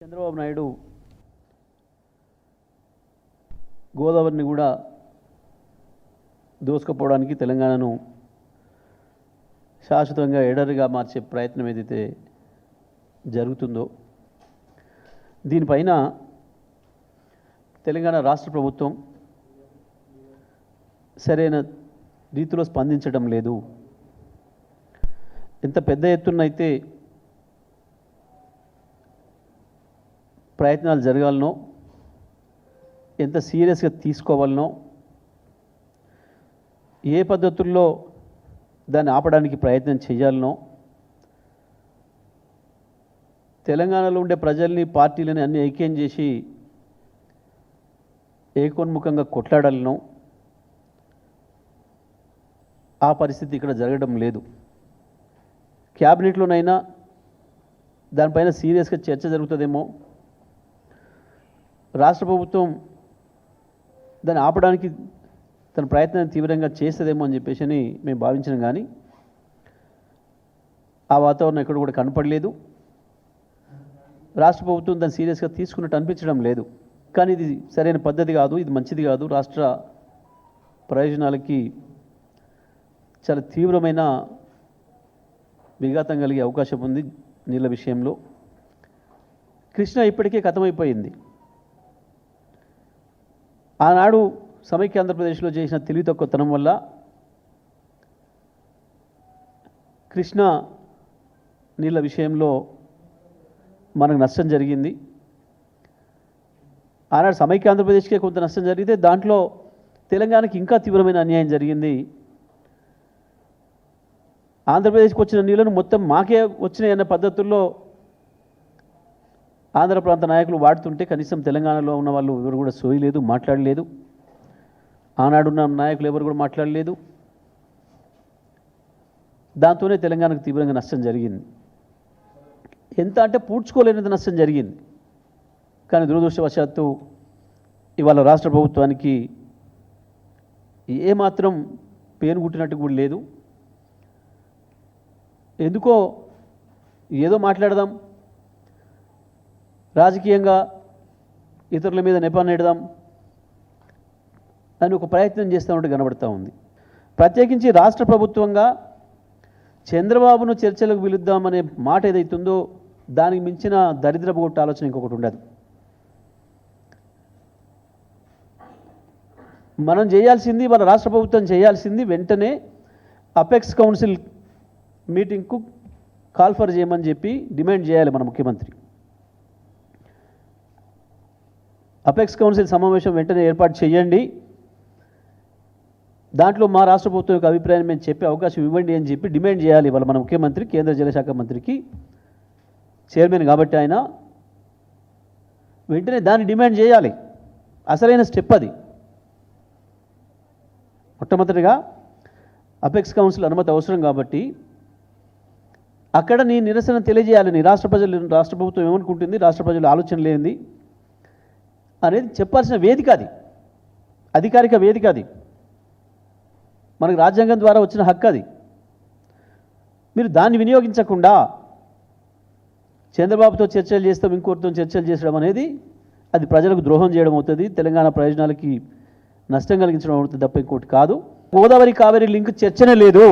చంద్రబాబు నాయుడు గోదావరిని కూడా దోసుకుపోవడానికి తెలంగాణను శాశ్వతంగా ఎడరిగా మార్చే ప్రయత్నం ఏదైతే జరుగుతుందో దీనిపైన తెలంగాణ రాష్ట్ర ప్రభుత్వం సరైన రీతిలో స్పందించడం లేదు. ఎంత పెద్ద ఎత్తున అయితే ప్రయత్నాలు జరగాలనో, ఎంత సీరియస్గా తీసుకోవాలనో, ఏ పద్ధతుల్లో దాన్ని ఆపడానికి ప్రయత్నం చేయాలనో, తెలంగాణలో ఉండే ప్రజల్ని, పార్టీలని అన్ని ఐక్యం చేసి ఏకోన్ముఖంగా కొట్లాడాలనో ఆ పరిస్థితి ఇక్కడ జరగడం లేదు. క్యాబినెట్లోనైనా దానిపైన సీరియస్గా చర్చ జరుగుతుందేమో, రాష్ట్ర ప్రభుత్వం దాన్ని ఆపడానికి తన ప్రయత్నాన్ని తీవ్రంగా చేస్తుందేమో అని చెప్పేసి మేము భావించినాం. కానీ ఆ వాతావరణం ఎక్కడ కూడా కనపడలేదు. రాష్ట్ర ప్రభుత్వం దాన్ని సీరియస్గా తీసుకున్నట్టు అనిపించడం లేదు. కానీ ఇది సరైన పద్ధతి కాదు, ఇది మంచిది కాదు, రాష్ట్ర ప్రయోజనాలకి చాలా తీవ్రమైన విఘాతం కలిగే అవకాశం ఉంది. నీళ్ళ విషయంలో కృష్ణ ఇప్పటికే ఖతమైపోయింది. ఆనాడు సమైక్య ఆంధ్రప్రదేశ్లో చేసిన తెలివి తక్కువతనం వల్ల కృష్ణ నీళ్ళ విషయంలో మనకు నష్టం జరిగింది. ఆనాడు సమైక్య ఆంధ్రప్రదేశ్కే కొంత నష్టం జరిగితే దాంట్లో తెలంగాణకి ఇంకా తీవ్రమైన అన్యాయం జరిగింది. ఆంధ్రప్రదేశ్కి వచ్చిన నీళ్లను మొత్తం మాకే వచ్చినాయి అన్న పద్ధతుల్లో ఆంధ్ర ప్రాంత నాయకులు వాడుతుంటే కనీసం తెలంగాణలో ఉన్న వాళ్ళు ఎవరు కూడా సోయలేదు, మాట్లాడలేదు. ఆనాడున్న నాయకులు ఎవరు కూడా మాట్లాడలేదు. దాంతోనే తెలంగాణకు తీవ్రంగా నష్టం జరిగింది. ఎంత అంటే పూడ్చుకోలేనంత నష్టం జరిగింది. కానీ దురదృష్టవశాత్తు ఇవాళ రాష్ట్ర ప్రభుత్వానికి ఏమాత్రం పేరు గుట్టినట్టు కూడా లేదు. ఎందుకో ఏదో మాట్లాడదాం, రాజకీయంగా ఇతరుల మీద నెపాన్ని ఎడదాం అని ఒక ప్రయత్నం చేస్తున్నట్టు కనబడుతూ ఉంది. ప్రత్యేకించి రాష్ట్ర ప్రభుత్వంగా చంద్రబాబును చర్చలకు పిలుద్దామనే మాట ఏదైతుందో దానికి మించిన దరిద్రపు కొట్ట ఆలోచన ఇంకొకటి ఉండదు. మనం చేయాల్సింది, మన రాష్ట్ర ప్రభుత్వం చేయాల్సింది వెంటనే అపెక్స్ కౌన్సిల్ మీటింగ్కు కాల్ఫర్ చేయమని చెప్పి డిమాండ్ చేయాలి మన ముఖ్యమంత్రి. అపెక్స్ కౌన్సిల్ సమావేశం వెంటనే ఏర్పాటు చేయండి, దాంట్లో మా రాష్ట్ర ప్రభుత్వం యొక్క అభిప్రాయం మేము చెప్పే అవకాశం ఇవ్వండి అని చెప్పి డిమాండ్ చేయాలి వాళ్ళ మన ముఖ్యమంత్రి. కేంద్ర జలశాఖ మంత్రికి చైర్మన్ కాబట్టి ఆయన వెంటనే దాన్ని డిమాండ్ చేయాలి. అసలైన స్టెప్ అది. మొట్టమొదటిగా అపెక్స్ కౌన్సిల్ అనుమతి అవసరం కాబట్టి అక్కడ నీ నిరసన తెలియజేయాలి. నీ రాష్ట్ర ప్రభుత్వం ఏమనుకుంటుంది, రాష్ట్ర ప్రజలు ఆలోచన లేనిది అనేది చెప్పాల్సిన వేదిక అది, అధికారిక వేదిక అది, మనకు రాజ్యాంగం ద్వారా వచ్చిన హక్కు అది. మీరు దాన్ని వినియోగించకుండా చంద్రబాబుతో చర్చలు చేస్తాం, ఇంకోటితో చర్చలు చేసడం అనేది అది ప్రజలకు ద్రోహం చేయడం అవుతుంది, తెలంగాణ ప్రయోజనాలకి నష్టం కలిగించడం అవుతుంది తప్ప ఇంకోటి కాదు. గోదావరి కావేరీ లింక్ చర్చనే లేదు,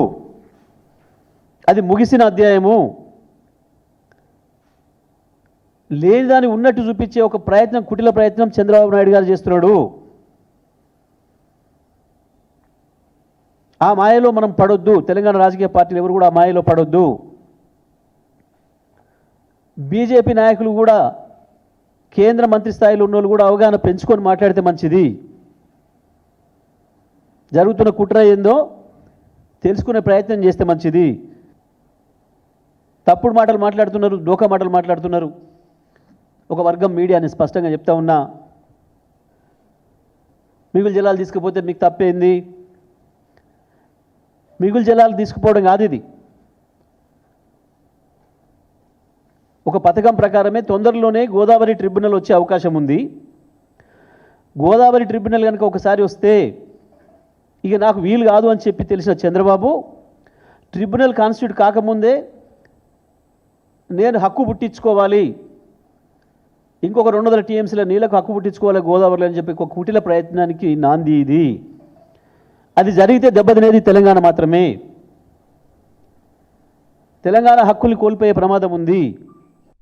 అది ముగిసిన అధ్యాయము. లేని దాన్ని ఉన్నట్టు చూపించే ఒక ప్రయత్నం, కుటిల ప్రయత్నం చంద్రబాబు నాయుడు గారు చేస్తున్నాడు. ఆ మాయలో మనం పడొద్దు. తెలంగాణ రాజకీయ పార్టీలు ఎవరు కూడా ఆ మాయలో పడొద్దు. బీజేపీ నాయకులు కూడా, కేంద్ర మంత్రి స్థాయిలో ఉన్న వాళ్ళు కూడా అవగాహన పెంచుకొని మాట్లాడితే మంచిది. జరుగుతున్న కుట్ర ఏందో తెలుసుకునే ప్రయత్నం చేస్తే మంచిది. తప్పుడు మాటలు మాట్లాడుతున్నారు, డోకా మాటలు మాట్లాడుతున్నారు. ఒక వర్గం మీడియాని స్పష్టంగా చెప్తా ఉన్నా, మిగులు జలాలు తీసుకుపోతే మీకు తప్పేంది? మిగులు జలాలు తీసుకుపోవడం కాదు ఇది. ఒక పథకం ప్రకారమే తొందరలోనే గోదావరి ట్రిబ్యునల్ వచ్చే అవకాశం ఉంది. గోదావరి ట్రిబ్యునల్ కనుక ఒకసారి వస్తే ఇక నాకు వీలు కాదు అని చెప్పి తెలిసిన చంద్రబాబు ట్రిబ్యునల్ కాన్స్టిట్యూట్ కాకముందే నేను హక్కు పుట్టించుకోవాలి, ఇంకొక 200 టీఎంసీల నీళ్లకు హక్కు పుట్టించుకోవాలి గోదావరిలో అని చెప్పి ఒక కుటిల ప్రయత్నానికి నాంది ఇది. అది జరిగితే దెబ్బతినేది తెలంగాణ మాత్రమే. తెలంగాణ హక్కులు కోల్పోయే ప్రమాదం ఉంది.